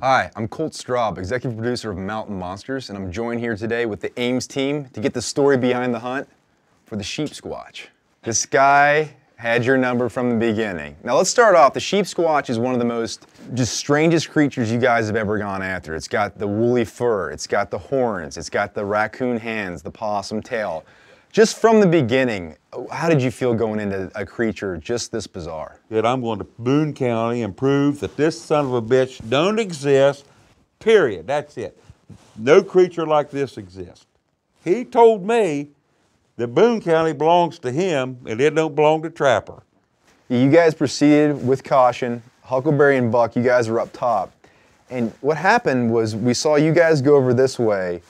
Hi, I'm Colt Straub, executive producer of Mountain Monsters, and I'm joined here today with the Ames team to get the story behind the hunt for the sheep squatch. This guy had your number from the beginning. Now let's start off. The sheep squatch is one of the most just strangest creatures you guys have ever gone after. It's got the woolly fur, it's got the horns, it's got the raccoon hands, the possum tail. Just from the beginning, how did you feel going into a creature just this bizarre? That I'm going to Boone County and prove that this son of a bitch don't exist, period. That's it. No creature like this exists. He told me that Boone County belongs to him and it don't belong to Trapper. You guys proceeded with caution. Huckleberry and Buck, you guys were up top. And what happened was we saw you guys go over this way,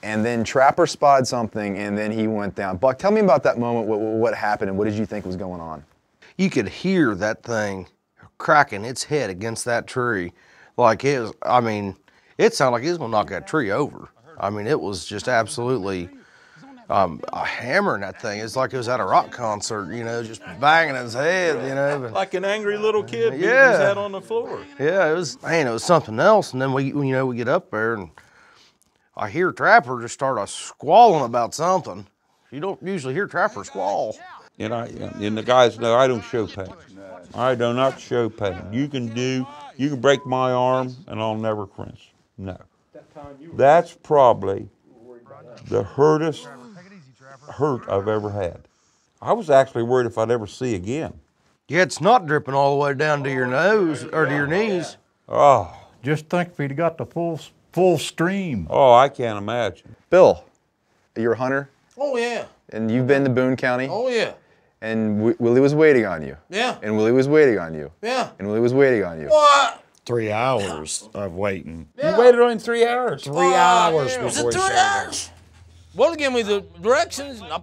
and then Trapper spotted something, and then he went down. Buck, tell me about that moment, what happened, and what did you think was going on? You could hear that thing cracking its head against that tree. Like it was, I mean, it sounded like it was gonna knock that tree over. I mean, it was just absolutely hammering that thing. It's like it was at a rock concert, you know, just banging his head, you know. But, like an angry little kid beating his head on the floor. Yeah, it was, man, it was something else. And then we get up there and I hear Trapper just start squalling about something. You don't usually hear Trapper squall. And the guys know I don't show pain. I do not show pain. You can break my arm and I'll never cringe. No. That's probably the hurt I've ever had. I was actually worried if I'd ever see again. Yeah, it's not dripping all the way down to your nose or to your knees. Oh. Just think if he'd got the full stream. Oh, I can't imagine. Bill, you're a hunter? Oh, yeah. And you've been to Boone County? Oh, yeah. And Willie was waiting on you? Yeah. And Willie was waiting on you? Yeah. And Willie was waiting on you? What? 3 hours of waiting. Yeah. You waited on him 3 hours? 3 hours Yeah. before Was it he 3 showed up. hours? Well, they gave me the directions, and I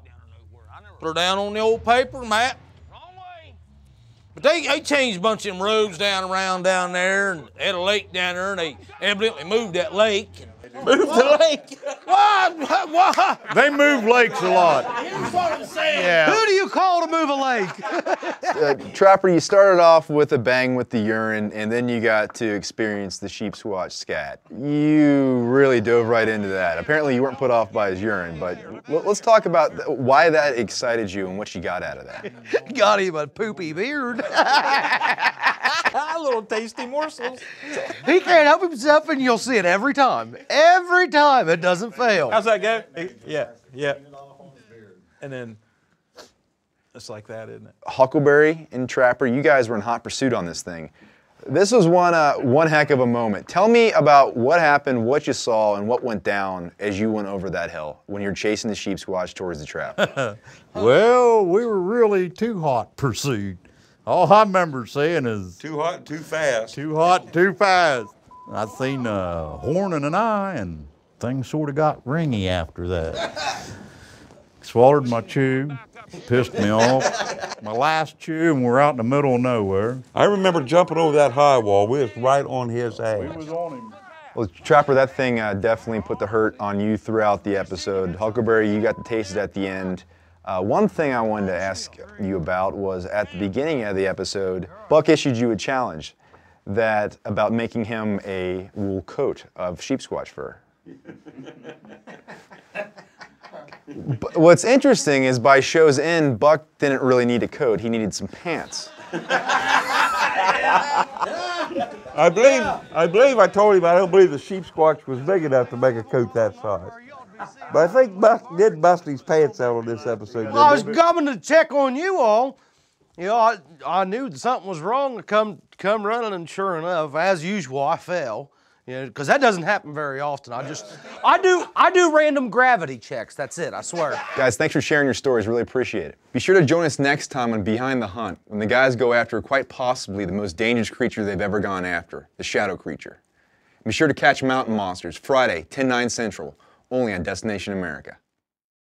put her down on the old paper map. But they changed a bunch of them roads around down there, and they had a lake down there, and they evidently moved that lake. Move the lake. What? They move lakes a lot. Here's what I'm saying. Yeah. Who do you call to move a lake? Trapper, you started off with a bang with the urine, and then you got to experience the sheep squatch scat. You really dove right into that. Apparently you weren't put off by his urine, but let's talk about why that excited you and what you got out of that. Got him a poopy beard. Little tasty morsels. He can't help himself, and you'll see it every time. Every time, it doesn't fail. How's that go? Yeah, yeah. And then it's like that, isn't it? Huckleberry and Trapper, you guys were in hot pursuit on this thing. This was one heck of a moment. Tell me about what happened, what you saw, and what went down as you went over that hill when you're chasing the sheep squatch towards the trap. Well, we were really too hot pursuit. All I remember saying is, Too hot, too fast. too hot, too fast. I seen a horn and an eye, and things sort of got ringy after that. Swallowed my chew, pissed me off. My last chew, and we're out in the middle of nowhere. I remember jumping over that high wall. We was right on his ass. Was on him. Well, Trapper, that thing definitely put the hurt on you throughout the episode. Huckleberry, you got to taste it at the end. One thing I wanted to ask you about was at the beginning of the episode, Buck issued you a challenge about making him a wool coat of sheep squatch fur. But what's interesting is by show's end, Buck didn't really need a coat, he needed some pants. I believe I told him I don't believe the sheep squatch was big enough to make a coat that size. But I think Buck did bust his pants out on this episode. I was coming to check on you all. You know, I knew that something was wrong. I come running, and sure enough, as usual, I fell. You know, because that doesn't happen very often. I do random gravity checks. That's it. I swear. Guys, thanks for sharing your stories. Really appreciate it. Be sure to join us next time on Behind the Hunt, when the guys go after quite possibly the most dangerous creature they've ever gone after, the shadow creature. Be sure to catch Mountain Monsters Friday, 10/9 Central, only on Destination America.